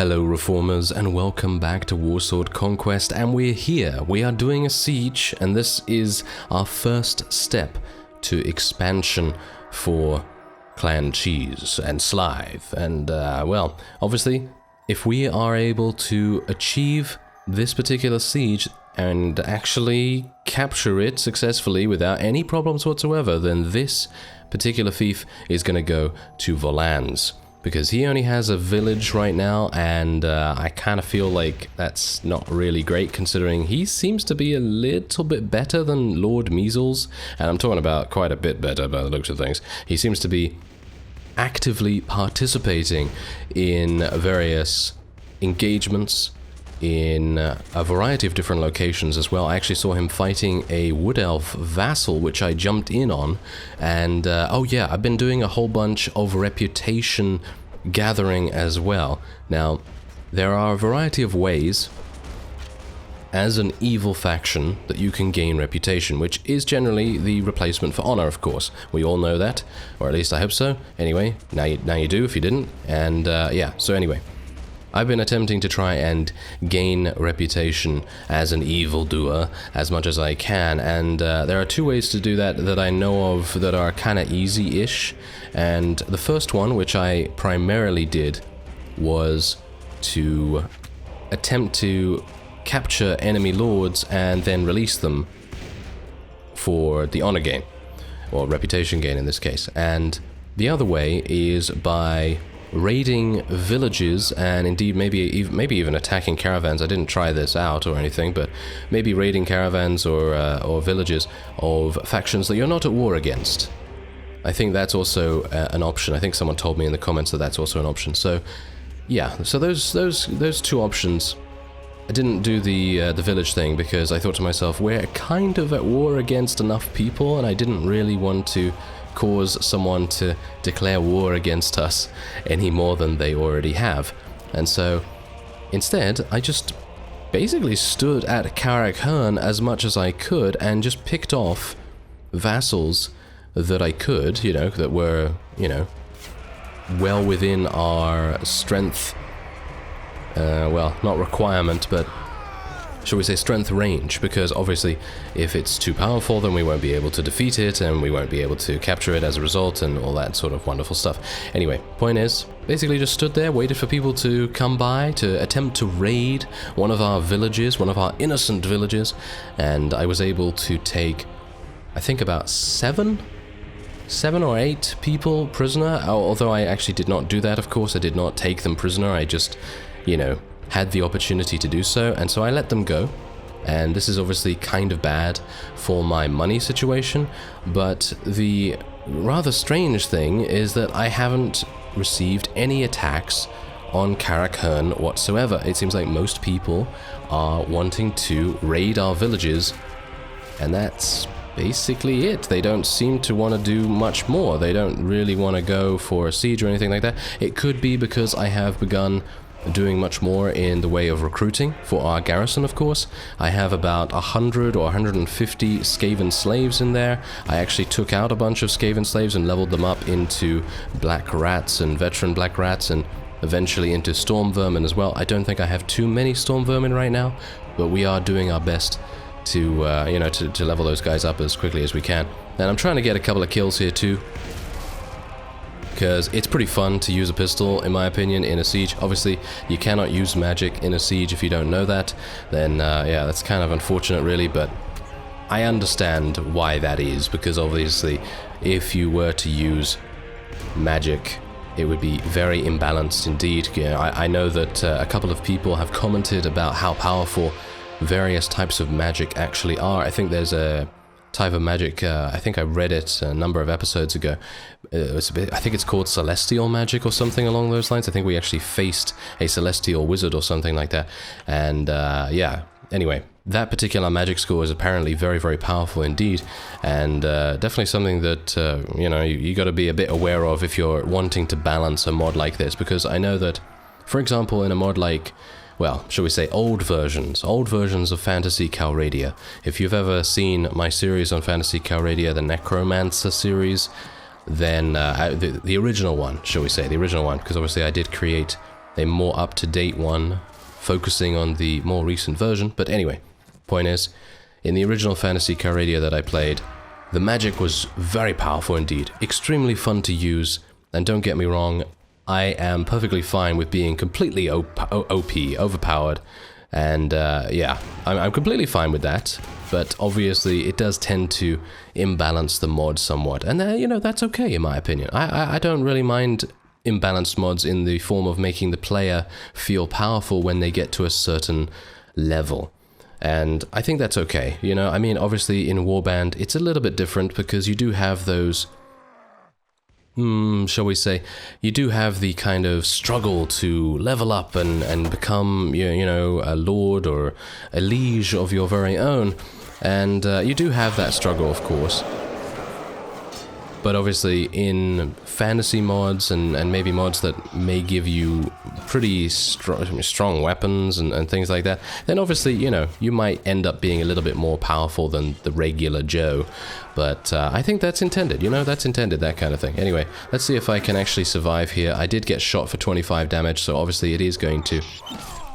Hello Reformers and welcome back to Warsword Conquest, and we're here. We are doing a siege, and this is our first step to expansion for Clan Cheese and Slive. And well, obviously, if we are able to achieve this particular siege and actually capture it successfully without any problems whatsoever, then this particular fief is going to go to Volans. Because he only has a village right now, and I kind of feel like that's not really great, considering he seems to be a little bit better than Lord Measles, and I'm talking about quite a bit better by the looks of things. He seems to be actively participating in various engagements in a variety of different locations as well. I actually saw him fighting a Wood Elf vassal, which I jumped in on, and oh yeah, I've been doing a whole bunch of reputation gathering as well. Now, there are a variety of ways as an evil faction that you can gain reputation, which is generally the replacement for honor, of course. We all know that, or at least I hope so. Anyway, now you do if you didn't, and yeah, so anyway. I've been attempting to try and gain reputation as an evildoer as much as I can, and there are two ways to do that that I know of that are kind of easy-ish. And the first one, which I primarily did, was to attempt to capture enemy lords and then release them for the honor gain, or reputation gain in this case. And the other way is by raiding villages, and indeed maybe even attacking caravans. I didn't try this out or anything, but maybe raiding caravans or villages of factions that you're not at war against. I think that's also an option. I think someone told me in the comments that that's also an option. So yeah, so those two options. I didn't do the village thing because I thought to myself, we're kind of at war against enough people, and I didn't really want to cause someone to declare war against us any more than they already have. And so instead I just basically stood at Carrick-Herne as much as I could and just picked off vassals that I could, you know, that were, you know, well within our strength, well, not requirement, but shall we say strength range, because obviously if it's too powerful then we won't be able to defeat it and we won't be able to capture it as a result and all that sort of wonderful stuff. Anyway, point is, basically just stood there, waited for people to come by to attempt to raid one of our villages, one of our innocent villages, and I was able to take, I think, about seven or eight people prisoner, although I actually did not do that, of course. I did not take them prisoner, I just, you know, had the opportunity to do so, and so I let them go. And this is obviously kind of bad for my money situation, but the rather strange thing is that I haven't received any attacks on Carrick-Herne whatsoever. It seems like most people are wanting to raid our villages, and that's basically it. They don't seem to want to do much more. They don't really want to go for a siege or anything like that. It could be because I have begun doing much more in the way of recruiting for our garrison, of course. I have about 100 or 150 Skaven slaves in there. I actually took out a bunch of Skaven slaves and leveled them up into Black Rats and Veteran Black Rats, and eventually into Storm Vermin as well. I don't think I have too many Storm Vermin right now, but we are doing our best to, you know, to level those guys up as quickly as we can. And I'm trying to get a couple of kills here too, because it's pretty fun to use a pistol, in my opinion, in a siege. Obviously, you cannot use magic in a siege if you don't know that. Then, yeah, that's kind of unfortunate, really, but I understand why that is, because obviously, if you were to use magic, it would be very imbalanced indeed. You know, I know that a couple of people have commented about how powerful various types of magic actually are. I think there's a type of magic, I think I read it a number of episodes ago. I think it's called celestial magic or something along those lines. I think we actually faced a celestial wizard or something like that. And yeah, anyway, that particular magic score is apparently very, very powerful indeed, and definitely something that you know, you got to be a bit aware of if you're wanting to balance a mod like this, because I know that, for example, in a mod like, well, shall we say old versions of Fantasy Calradia. If you've ever seen my series on Fantasy Calradia, the Necromancer series, then the original one, shall we say, the original one, because obviously I did create a more up-to-date one, focusing on the more recent version. But anyway, point is, in the original Fantasy Car Radio that I played, the magic was very powerful indeed, extremely fun to use, and don't get me wrong, I am perfectly fine with being completely OP, overpowered, and yeah, I'm completely fine with that, but obviously it does tend to imbalance the mod somewhat, and you know, that's okay in my opinion. I don't really mind imbalanced mods in the form of making the player feel powerful when they get to a certain level. And I think that's okay, you know, I mean, obviously in Warband, it's a little bit different because you do have those, shall we say, you do have the kind of struggle to level up and become, you know, a lord or a liege of your very own. And you do have that struggle, of course. But obviously in fantasy mods and maybe mods that may give you pretty strong weapons and things like that, then obviously, you know, you might end up being a little bit more powerful than the regular Joe. But I think that's intended, you know, that's intended, that kind of thing. Anyway, let's see if I can actually survive here. I did get shot for 25 damage, so obviously it is going to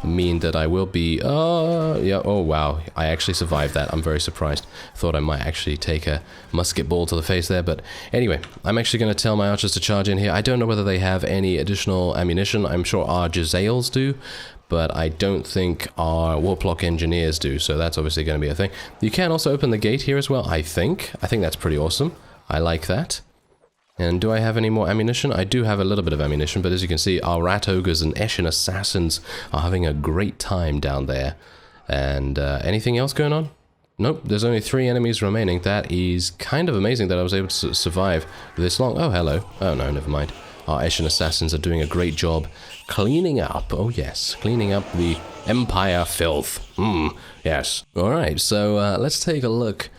mean that I will be, yeah, oh wow, I actually survived that. I'm very surprised. Thought I might actually take a musket ball to the face there, but anyway, I'm actually going to tell my archers to charge in here. I don't know whether they have any additional ammunition. I'm sure our Jezzails do, but I don't think our Warplock engineers do, so that's obviously going to be a thing. You can also open the gate here as well, I think. I think that's pretty awesome. I like that. And do I have any more ammunition? I do have a little bit of ammunition, but as you can see, our Rat Ogres and Eshin Assassins are having a great time down there. And anything else going on? Nope, there's only 3 enemies remaining. That is kind of amazing that I was able to survive this long. Oh, hello. Oh, no, never mind. Our Eshin Assassins are doing a great job cleaning up. Oh, yes, cleaning up the Empire filth. Yes. All right, so let's take a look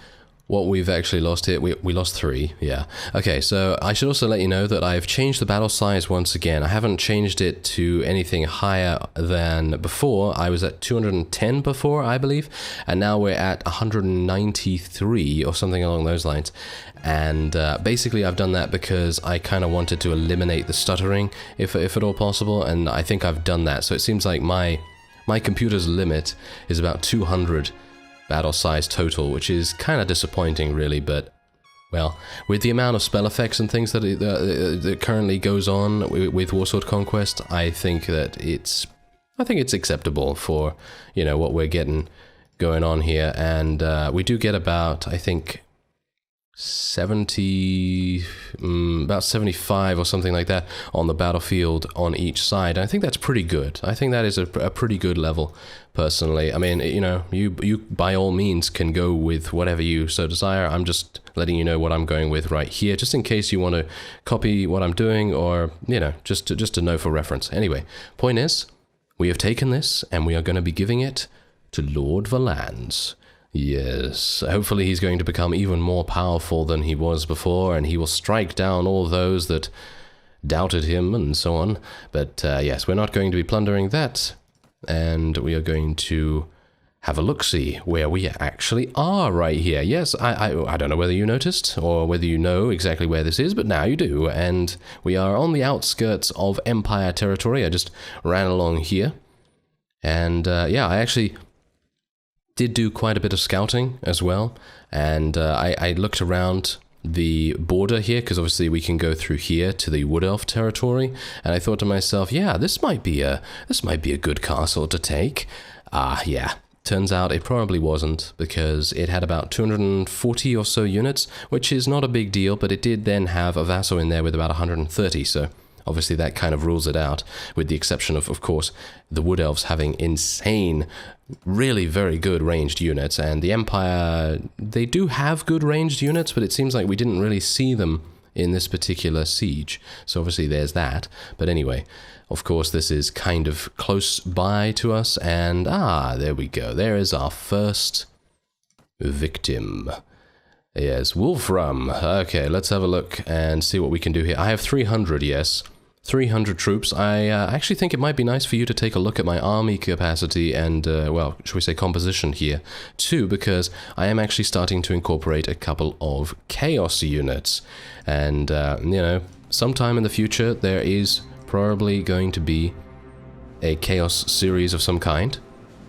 what we've actually lost here. We lost 3, yeah. Okay, so I should also let you know that I've changed the battle size once again. I haven't changed it to anything higher than before. I was at 210 before, I believe, and now we're at 193 or something along those lines. And basically I've done that because I kind of wanted to eliminate the stuttering, if at all possible, and I think I've done that. So it seems like my computer's limit is about 200 battle size total, which is kind of disappointing really, but well, with the amount of spell effects and things that currently goes on with Warsword Conquest, I think that it's acceptable for, you know, what we're getting going on here. And we do get about, I think, about 75 or something like that on the battlefield on each side. I think that's pretty good. I think that is a pretty good level, personally. I mean, you know, you by all means can go with whatever you so desire. I'm just letting you know what I'm going with right here, just in case you want to copy what I'm doing, or, you know, just to know for reference. Anyway, point is, we have taken this and we are going to be giving it to Lord Valance. Yes, hopefully he's going to become even more powerful than he was before, and he will strike down all those that doubted him and so on. But yes, we're not going to be plundering that, and we are going to have a look-see where we actually are right here. Yes, I don't know whether you noticed or whether you know exactly where this is, but now you do, and we are on the outskirts of Empire territory. I just ran along here, and yeah, I actually did do quite a bit of scouting as well, and I looked around the border here, because obviously we can go through here to the Wood Elf territory, and I thought to myself, yeah, this might be a good castle to take. Yeah, turns out it probably wasn't, because it had about 240 or so units, which is not a big deal, but it did then have a vassal in there with about 130, so obviously that kind of rules it out, with the exception of course, the Wood Elves having insane, really very good ranged units, and the Empire, they do have good ranged units, but it seems like we didn't really see them in this particular siege, so obviously there's that. But anyway, of course this is kind of close by to us, and there we go, there is our first victim. Yes, Wolfram. Okay, let's have a look and see what we can do here. I have 300, yes. 300 troops. I actually think it might be nice for you to take a look at my army capacity and, well, should we say composition here, too, because I am actually starting to incorporate a couple of chaos units. And, you know, sometime in the future, there is probably going to be a Chaos series of some kind.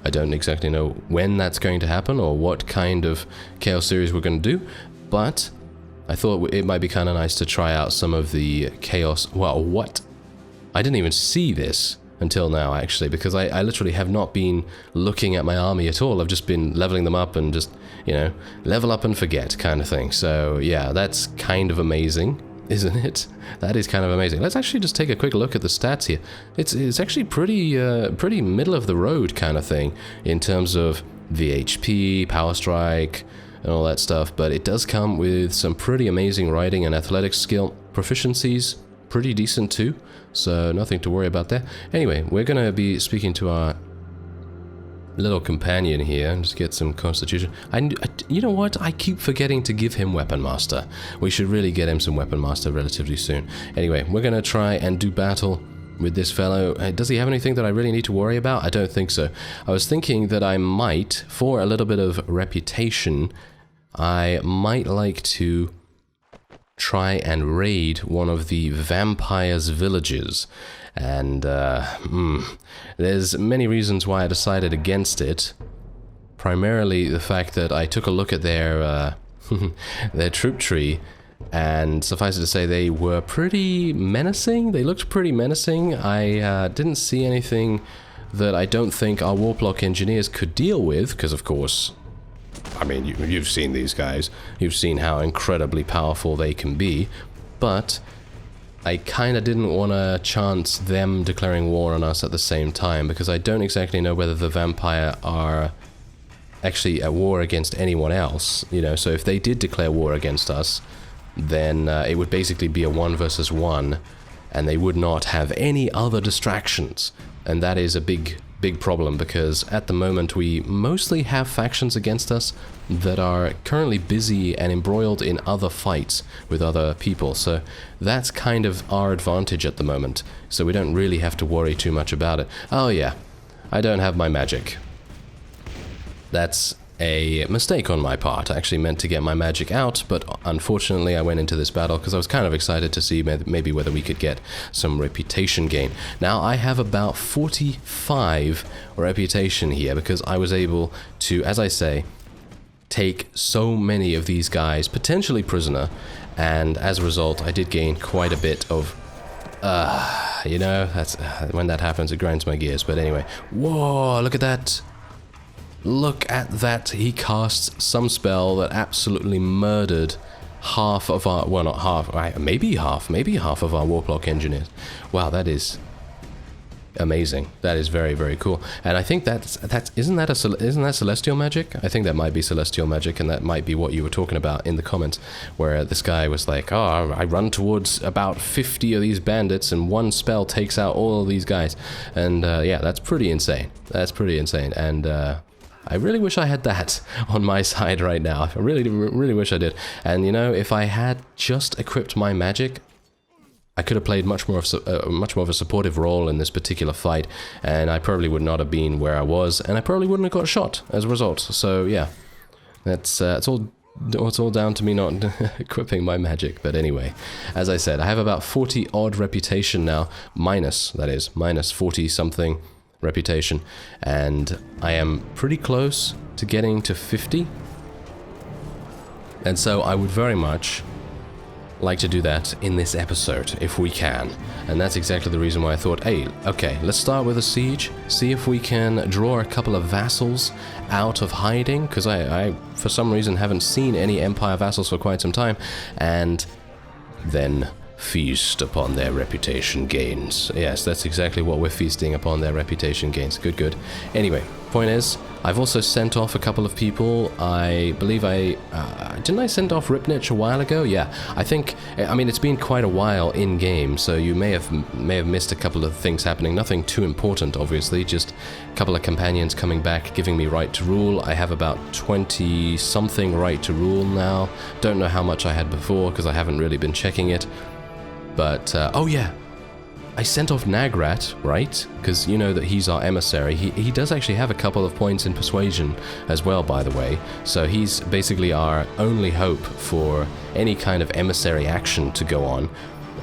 I don't exactly know when that's going to happen or what kind of Chaos series we're going to do, but I thought it might be kind of nice to try out some of the Chaos... Well, what? I didn't even see this until now, actually, because I literally have not been looking at my army at all. I've just been leveling them up and just, you know, level up and forget kind of thing. So, yeah, that's kind of amazing, isn't it? That is kind of amazing. Let's actually just take a quick look at the stats here. It's actually pretty middle of the road kind of thing in terms of VHP, Power Strike, and all that stuff, but it does come with some pretty amazing riding and athletics skill. Proficiencies, pretty decent too, so nothing to worry about there. Anyway, we're going to be speaking to our little companion here and just get some constitution. You know what? I keep forgetting to give him Weapon Master. We should really get him some Weapon Master relatively soon. Anyway, we're going to try and do battle with this fellow. Does he have anything that I really need to worry about? I don't think so. I was thinking that I might, for a little bit of reputation, I might like to try and raid one of the vampires' villages. And there's many reasons why I decided against it. Primarily the fact that I took a look at their their troop tree, and suffice it to say they were pretty menacing. They looked pretty menacing. I didn't see anything that I don't think our Warplock engineers could deal with, because of course, I mean, you've seen these guys. You've seen how incredibly powerful they can be, but I kind of didn't want to chance them declaring war on us at the same time, because I don't exactly know whether the vampire are actually at war against anyone else, you know, so if they did declare war against us, then it would basically be a 1 versus 1, and they would not have any other distractions, and that is a big problem, because at the moment we mostly have factions against us that are currently busy and embroiled in other fights with other people, so that's kind of our advantage at the moment, so we don't really have to worry too much about it. Oh yeah, I don't have my magic. That's a mistake on my part. I actually meant to get my magic out, but unfortunately I went into this battle because I was kind of excited to see maybe whether we could get some reputation gain. Now I have about 45 reputation here because I was able to, as I say, take so many of these guys potentially prisoner, and as a result I did gain quite a bit of you know, that's when that happens it grinds my gears. But anyway, whoa, look at that. Look at that, he casts some spell that absolutely murdered half of our, well not half, maybe half of our Warplock engineers. Wow, that is amazing. That is very, very cool. And I think isn't that Celestial Magic? I think that might be Celestial Magic, and that might be what you were talking about in the comments, where this guy was like, oh, I run towards about 50 of these bandits and one spell takes out all of these guys. And yeah, that's pretty insane. That's pretty insane. And I really wish I had that on my side right now. I really wish I did. And you know, if I had just equipped my magic, I could have played much more of a supportive role in this particular fight, and I probably would not have been where I was, and I probably wouldn't have got shot as a result. So yeah, it's all down to me not equipping my magic. But anyway, as I said, I have about 40 odd reputation now, minus 40 something reputation, and I am pretty close to getting to 50, and so I would very much like to do that in this episode if we can. And that's exactly the reason why I thought, hey, okay, let's start with a siege, see if we can draw a couple of vassals out of hiding, because I for some reason haven't seen any Empire vassals for quite some time, and then feast upon their reputation gains. Yes, that's exactly what we're feasting upon, their reputation gains. Good. Anyway, point is, I've also sent off a couple of people. I believe didn't I send off Ripnich a while ago? Yeah, I mean, it's been quite a while in game, so you may have missed a couple of things happening. Nothing too important, obviously, just a couple of companions coming back, giving me right to rule. I have about 20 something right to rule now. Don't know how much I had before because I haven't really been checking it. But, oh yeah, I sent off Nagrat, right? Because you know that he's our emissary. He does actually have a couple of points in persuasion as well, by the way. So he's basically our only hope for any kind of emissary action to go on.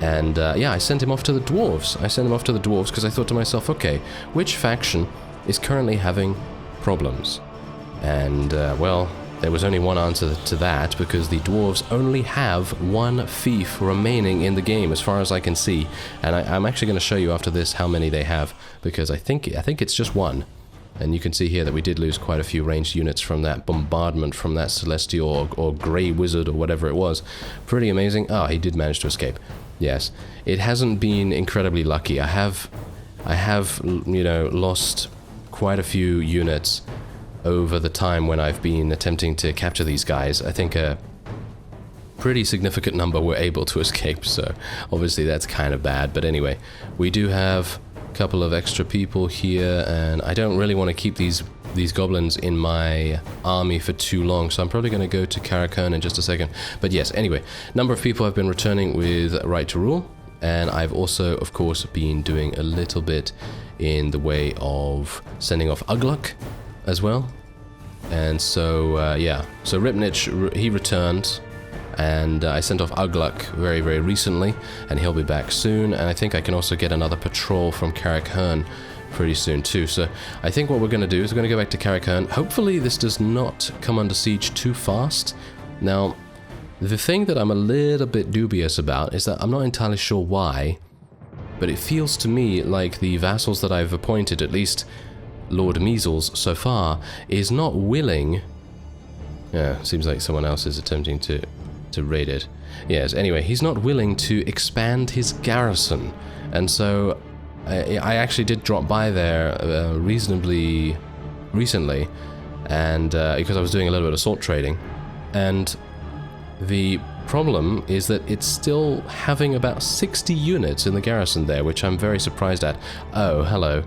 And yeah, I sent him off to the dwarves. I sent him off to the dwarves because I thought to myself, okay, which faction is currently having problems? And well, there was only one answer to that, because the dwarves only have one fief remaining in the game as far as I can see. And I'm actually going to show you after this how many they have, because I think it's just one. And you can see here that we did lose quite a few ranged units from that bombardment from that celestial or grey wizard or whatever it was. Pretty amazing. Oh, he did manage to escape. Yes, it hasn't been incredibly lucky. I have, you know, lost quite a few units over the time when I've been attempting to capture these guys. I think a pretty significant number were able to escape, so obviously that's kind of bad. But anyway, we do have a couple of extra people here, and I don't really want to keep these goblins in my army for too long, so I'm probably going to go to Karakern in just a second. But yes, anyway, number of people have been returning with right to rule, and I've also, of course, been doing a little bit in the way of sending off Ugluk as well. And so, yeah, so Ripnich, he returned, and I sent off Ugluk very, very recently, and he'll be back soon. And I think I can also get another patrol from Karakern pretty soon too. So I think what we're going to do is we're going to go back to Karakern. Hopefully this does not come under siege too fast. Now, the thing that I'm a little bit dubious about is that I'm not entirely sure why, but it feels to me like the vassals that I've appointed, at least Lord Measles so far, is not willing. Yeah, seems like someone else is attempting to raid it. Yes, anyway, he's not willing to expand his garrison, and so I actually did drop by there reasonably recently, and because I was doing a little bit of salt trading, and the problem is that it's still having about 60 units in the garrison there, which I'm very surprised at. Oh, hello.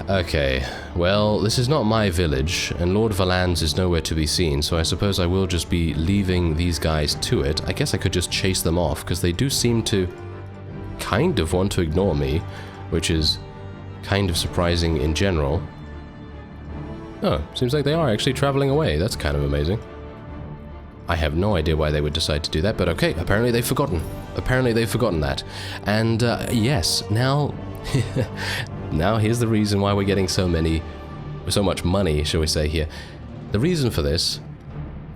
Okay, well, this is not my village, and Lord Valans is nowhere to be seen, so I suppose I will just be leaving these guys to it. I guess I could just chase them off, because they do seem to kind of want to ignore me, which is kind of surprising in general. Oh, seems like they are actually traveling away. That's kind of amazing. I have no idea why they would decide to do that, but okay, apparently they've forgotten. Apparently they've forgotten that. And yes, now... now here's the reason why we're getting so much money, shall we say here. The reason for this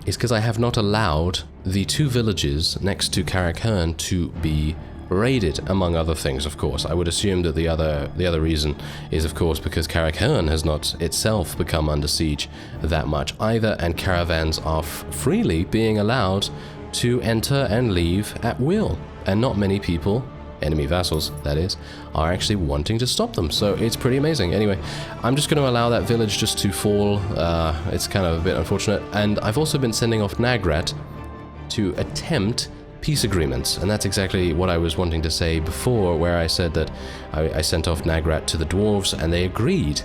is because I have not allowed the two villages next to Karakern to be raided, among other things, of course. I would assume that the other reason is, of course, because Karakern has not itself become under siege that much either, and caravans are freely being allowed to enter and leave at will, and not many people, enemy vassals, that is, are actually wanting to stop them, so it's pretty amazing. Anyway, I'm just going to allow that village just to fall. It's kind of a bit unfortunate, and I've also been sending off Nagrat to attempt peace agreements, and that's exactly what I was wanting to say before, where I said that I sent off Nagrat to the dwarves, and they agreed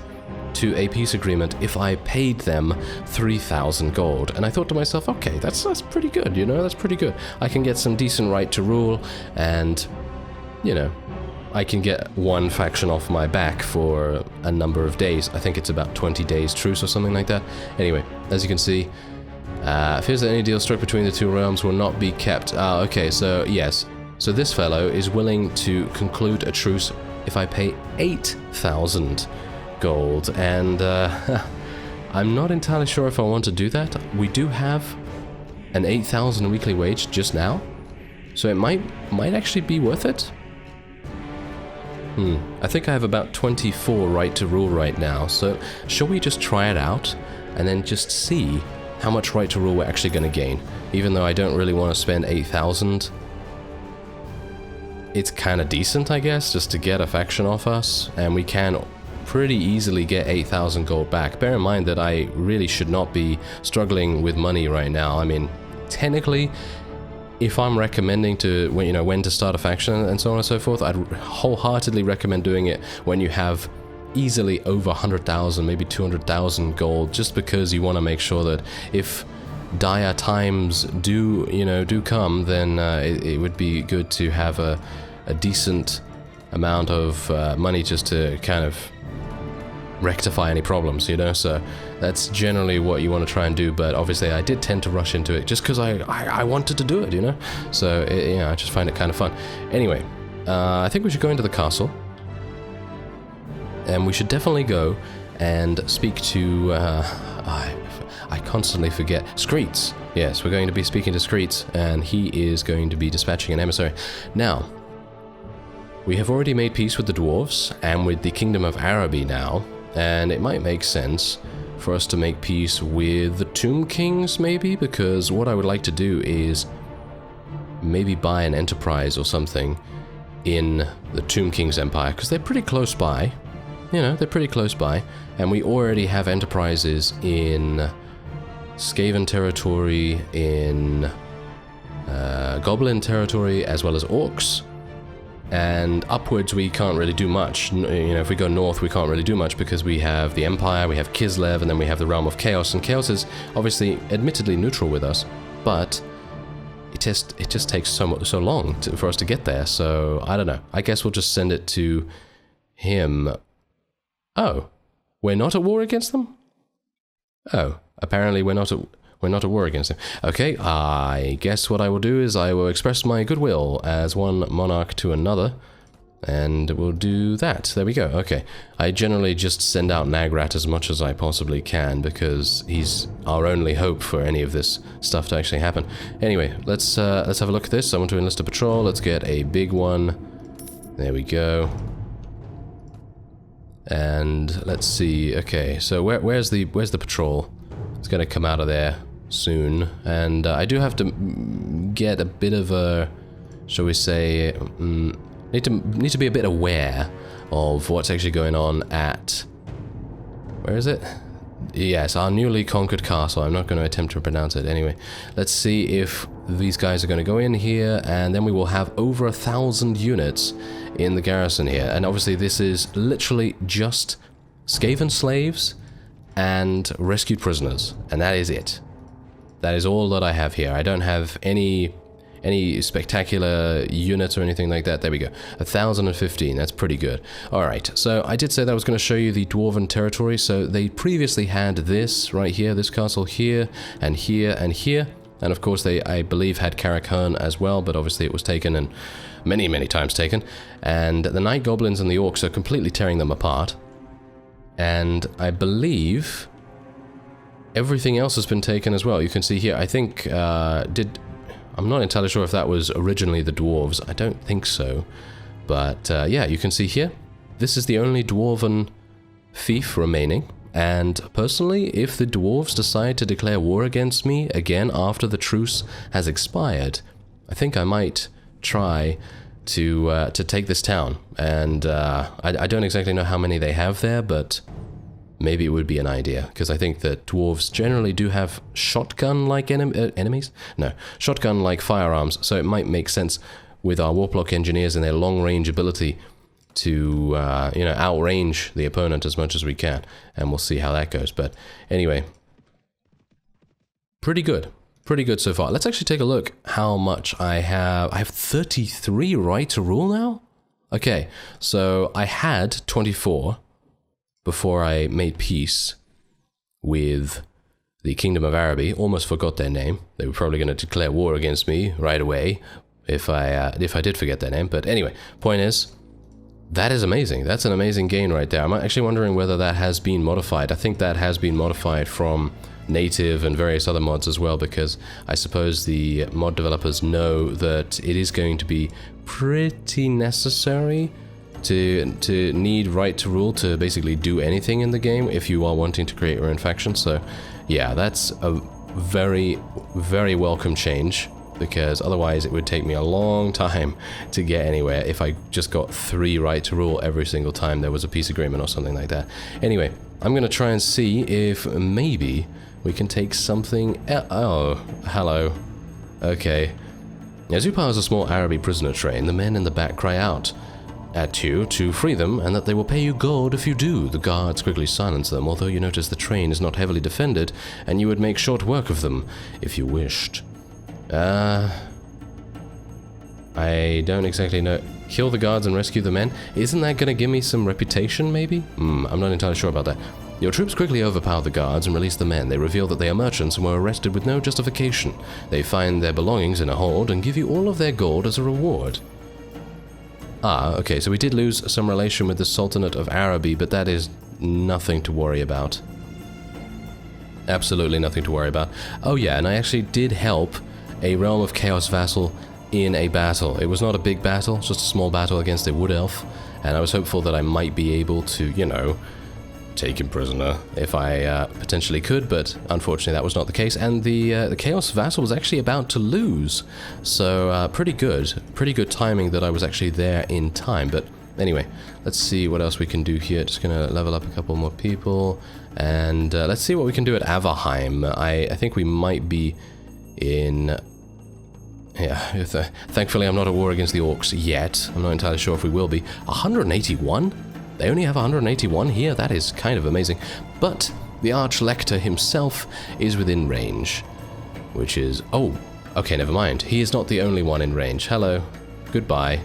to a peace agreement if I paid them 3,000 gold. And I thought to myself, okay, that's pretty good, you know, that's pretty good. I can get some decent right to rule, and you know, I can get one faction off my back for a number of days. I think it's about 20 days truce or something like that. Anyway, as you can see, fears that any deal struck between the two realms will not be kept. Okay, so yes. So this fellow is willing to conclude a truce if I pay 8,000 gold, and I'm not entirely sure if I want to do that. We do have an 8,000 weekly wage just now, so it might actually be worth it. I think I have about 24 right to rule right now, so shall we just try it out and then just see how much right to rule we're actually going to gain? Even though I don't really want to spend 8,000, it's kind of decent, I guess, just to get a faction off us, and we can pretty easily get 8,000 gold back. Bear in mind that I really should not be struggling with money right now. I mean, technically, if I'm recommending to, you know, when to start a faction and so on and so forth, I'd wholeheartedly recommend doing it when you have easily over 100,000, maybe 200,000 gold, just because you want to make sure that if dire times do come, then it would be good to have a decent amount of money just to kind of rectify any problems, you know, so that's generally what you want to try and do, but obviously I did tend to rush into it just because I wanted to do it, you know, so, I just find it kind of fun. Anyway, I think we should go into the castle, and we should definitely go and speak to, I constantly forget, Screets. Yes, we're going to be speaking to Screets, and he is going to be dispatching an emissary. Now, we have already made peace with the dwarves, and with the Kingdom of Araby now, and it might make sense for us to make peace with the Tomb Kings, maybe, because what I would like to do is maybe buy an enterprise or something in the Tomb Kings Empire, because they're pretty close by, you know, they're pretty close by, and we already have enterprises in Skaven territory, in Goblin territory, as well as Orcs. And upwards we can't really do much. You know, if we go north we can't really do much because we have the Empire, we have Kislev, and then we have the Realm of Chaos. And Chaos is obviously admittedly neutral with us, but it just takes so long for us to get there. So I don't know. I guess we'll just send it to him. Oh, we're not at war against them? Oh, apparently we're not at war against them. Okay, I guess what I will do is I will express my goodwill as one monarch to another, and we'll do that. There we go. Okay, I generally just send out Nagrat as much as I possibly can because he's our only hope for any of this stuff to actually happen. Anyway, let's have a look at this. I want to enlist a patrol. Let's get a big one. There we go. And let's see. Okay, so where's the patrol? It's gonna come out of there soon, and I do have to get a bit of a, shall we say, need to be a bit aware of what's actually going on at, where is it? Yes, our newly conquered castle. I'm not going to attempt to pronounce it. Anyway, let's see if these guys are going to go in here, and then we will have over 1,000 units in the garrison here. And obviously this is literally just Skaven slaves and rescued prisoners, and that is it. That is all that I have here. I don't have any spectacular units or anything like that. There we go. 1,015. That's pretty good. Alright, so I did say that I was going to show you the Dwarven territory. So they previously had this right here, this castle here, and here, and here. And of course they, I believe, had Karakhan as well, but obviously it was taken, and many times taken. And the Night Goblins and the Orcs are completely tearing them apart. And I believe everything else has been taken as well. You can see here, I think, I'm not entirely sure if that was originally the dwarves. I don't think so. But yeah, you can see here, this is the only dwarven fief remaining. And personally, if the dwarves decide to declare war against me again after the truce has expired, I think I might try to take this town. And I don't exactly know how many they have there, but maybe it would be an idea, because I think that dwarves generally do have shotgun-like enemies? No, shotgun-like firearms, so it might make sense with our Warplock engineers and their long-range ability to, you know, outrange the opponent as much as we can, and we'll see how that goes. But anyway, pretty good. Pretty good so far. Let's actually take a look how much I have. I have 33 right to rule now? Okay, so I had 24 before I made peace with the Kingdom of Araby. Almost forgot their name. They were probably going to declare war against me right away if I did forget their name. But anyway, point is, that is amazing. That's an amazing gain right there. I'm actually wondering whether that has been modified. I think that has been modified from native and various other mods as well, because I suppose the mod developers know that it is going to be pretty necessary to need right to rule to basically do anything in the game if you are wanting to create your own faction. So yeah, that's a very welcome change, because otherwise it would take me a long time to get anywhere if I just got 3 right to rule every single time there was a peace agreement or something like that. Anyway, I'm gonna try and see if maybe we can take something. Oh, hello. Okay. As you pass a small Araby prisoner train, the men in the back cry out at you to free them, and that they will pay you gold if you do. The guards quickly silence them, although you notice the train is not heavily defended, and you would make short work of them if you wished. I'm I don't exactly know. Kill the guards and rescue the men? Isn't that gonna give me some reputation, maybe? I'm not entirely sure about that. Your troops quickly overpower the guards and release the men. They reveal that they are merchants and were arrested with no justification. They find their belongings in a hold and give you all of their gold as a reward. Ah, okay, so we did lose some relation with the Sultanate of Araby, but that is nothing to worry about. Absolutely nothing to worry about. Oh yeah, and I actually did help a Realm of Chaos vassal in a battle. It was not a big battle, just a small battle against a wood elf, and I was hopeful that I might be able to, you know, take him prisoner if I potentially could, but unfortunately that was not the case, and the Chaos vassal was actually about to lose, so pretty good timing that I was actually there in time. But anyway, let's see what else we can do here. Just gonna level up a couple more people, and let's see what we can do at Averheim. I think we might be in... Yeah, thankfully I'm not at war against the orcs yet. I'm not entirely sure if we will be. 181? They only have 181 here? That is kind of amazing. But the Archlector himself is within range, which is... Oh, okay, never mind. He is not the only one in range. Hello. Goodbye.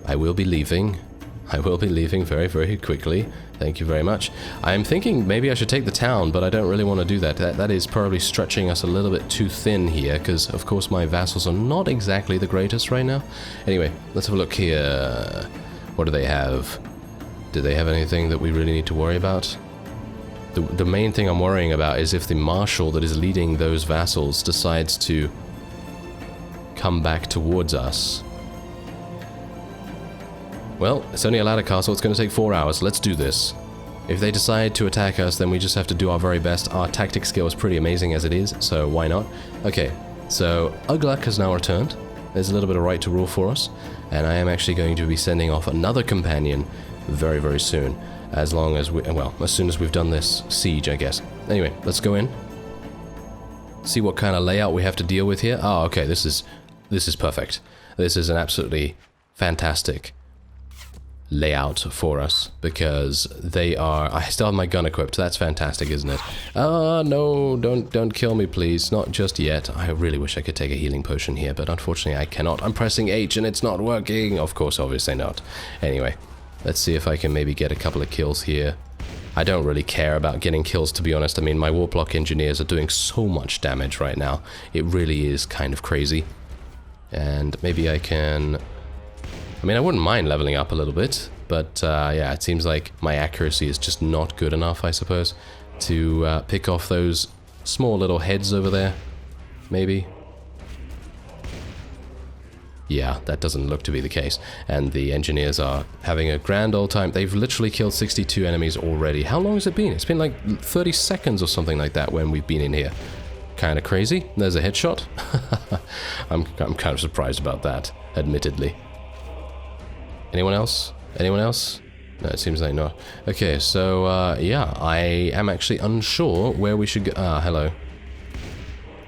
I will be leaving. I will be leaving very, very quickly. Thank you very much. I'm thinking maybe I should take the town, but I don't really want to do that. That is probably stretching us a little bit too thin here, because of course my vassals are not exactly the greatest right now. Anyway, let's have a look here. What do they have? Do they have anything that we really need to worry about? The main thing I'm worrying about is if the marshal that is leading those vassals decides to come back towards us. Well, it's only a ladder castle, it's going to take 4 hours, let's do this. If they decide to attack us, then we just have to do our very best. Our tactic skill is pretty amazing as it is, so why not? Okay, so Ugluk has now returned. There's a little bit of right to rule for us, and I am actually going to be sending off another companion very, very soon, as long as as soon as we've done this siege, I guess. Anyway, let's go in. See what kind of layout we have to deal with here. Oh, okay, this is perfect. This is an absolutely fantastic layout for us, because they are... I still have my gun equipped. That's fantastic, isn't it? No, don't kill me, please. Not just yet. I really wish I could take a healing potion here, but unfortunately I cannot. I'm pressing H and it's not working. Of course, obviously not. Anyway, let's see if I can maybe get a couple of kills here. I don't really care about getting kills, to be honest. I mean, my Warplock engineers are doing so much damage right now. It really is kind of crazy. And maybe I can... I mean, I wouldn't mind leveling up a little bit, but yeah, it seems like my accuracy is just not good enough, I suppose, to pick off those small little heads over there, maybe. Yeah, that doesn't look to be the case, and the engineers are having a grand old time. They've literally killed 62 enemies already. How long has it been? It's been like 30 seconds or something like that when we've been in here. Kind of crazy. There's a headshot. I'm kind of surprised about that, admittedly. Anyone else? Anyone else? No, it seems like not. Okay, so, yeah, I am actually unsure where we should go. Ah, hello.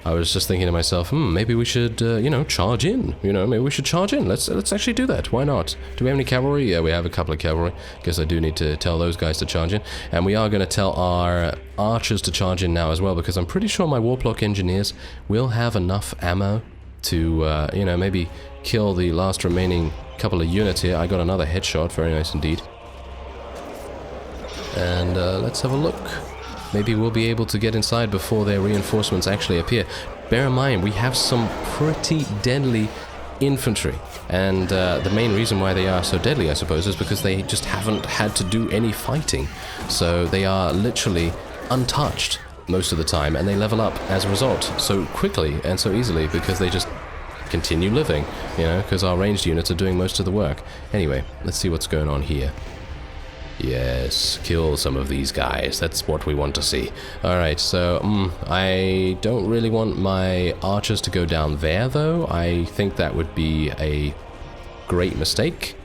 I was just thinking to myself, maybe we should, you know, charge in. You know, maybe we should charge in. Let's actually do that. Why not? Do we have any cavalry? Yeah, we have a couple of cavalry. Guess I do need to tell those guys to charge in. And we are going to tell our archers to charge in now as well, because I'm pretty sure my Warplock engineers will have enough ammo to, you know, maybe kill the last remaining couple of units here. I got another headshot. Very nice indeed. And let's have a look. Maybe we'll be able to get inside before their reinforcements actually appear. Bear in mind, we have some pretty deadly infantry. And the main reason why they are so deadly, I suppose, is because they just haven't had to do any fighting. So they are literally untouched most of the time, and they level up as a result so quickly and so easily because they just continue living, you know, because our ranged units are doing most of the work. Anyway, let's see what's going on here. Yes, kill some of these guys. That's what we want to see. Alright, so, I don't really want my archers to go down there, though. I think that would be a great mistake.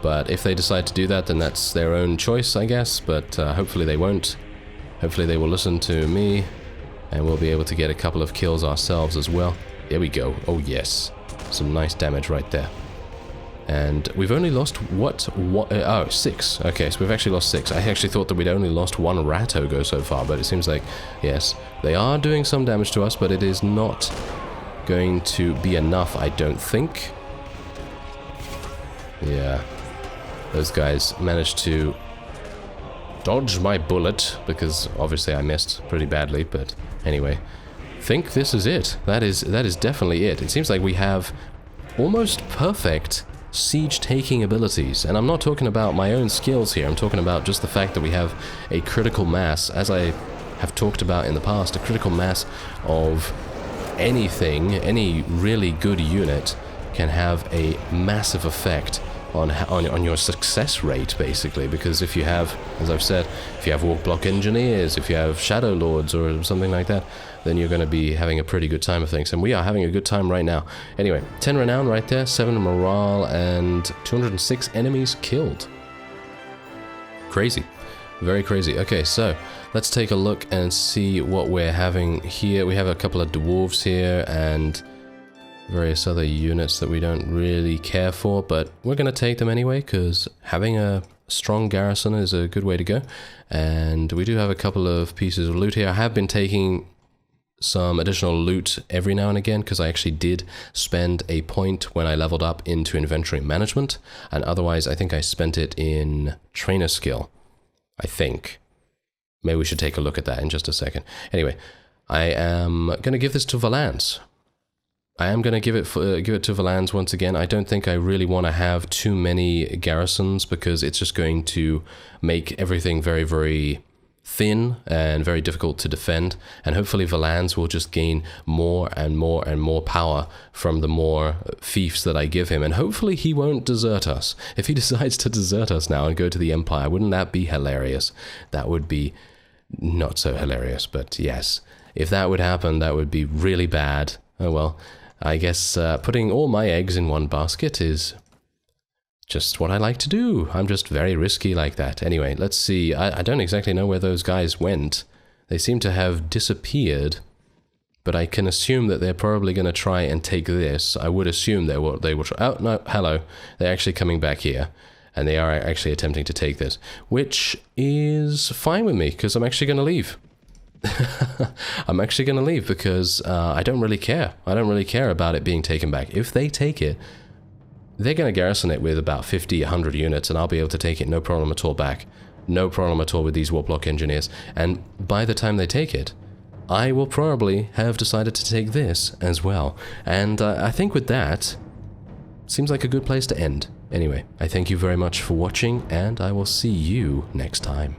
But if they decide to do that, then that's their own choice, I guess. But hopefully they won't. Hopefully they will listen to me, and we'll be able to get a couple of kills ourselves as well. There we go. Oh, yes. Some nice damage right there. And we've only lost, oh, 6. Okay, so we've actually lost 6. I actually thought that we'd only lost 1 Ratogo so far, but it seems like, yes, they are doing some damage to us, but it is not going to be enough, I don't think. Yeah, those guys managed to dodge my bullet, because obviously I missed pretty badly, but anyway. Think this is it. That is definitely it. It seems like we have almost perfect siege-taking abilities, and I'm not talking about my own skills here, I'm talking about just the fact that we have a critical mass, as I have talked about in the past, a critical mass of anything, any really good unit can have a massive effect on your success rate, basically, because if you have, as I've said, if you have walk block engineers, if you have shadow lords or something like that, then you're going to be having a pretty good time of things, and we are having a good time right now. Anyway, 10 renown right there, 7 morale, and 206 enemies killed. Crazy. Very crazy. Okay, so let's take a look and see what we're having here. We have a couple of dwarves here, and various other units that we don't really care for, but we're going to take them anyway, because having a strong garrison is a good way to go. And we do have a couple of pieces of loot here. I have been taking some additional loot every now and again, because I actually did spend a point when I leveled up into inventory management, and otherwise I think I spent it in trainer skill, I think. Maybe we should take a look at that in just a second. Anyway, I am going to give this to Valance. I am going to give it to Valance once again. I don't think I really want to have too many garrisons, because it's just going to make everything very, very thin and very difficult to defend. And hopefully Valance will just gain more and more and more power from the more fiefs that I give him. And hopefully he won't desert us. If he decides to desert us now and go to the Empire, wouldn't that be hilarious? That would be not so hilarious, but yes. If that would happen, that would be really bad. Oh well. I guess putting all my eggs in one basket is just what I like to do. I'm just very risky like that. Anyway, let's see. I don't exactly know where those guys went. They seem to have disappeared, but I can assume that they're probably going to try and take this. I would assume they will try. Oh, no, hello. They're actually coming back here, and they are actually attempting to take this, which is fine with me, because I'm actually going to leave. I'm actually going to leave because I don't really care. I don't really care about it being taken back. If they take it, they're going to garrison it with about 50, 100 units, and I'll be able to take it no problem at all back. No problem at all with these warp block engineers. And by the time they take it, I will probably have decided to take this as well. And I think with that, seems like a good place to end. Anyway, I thank you very much for watching, and I will see you next time.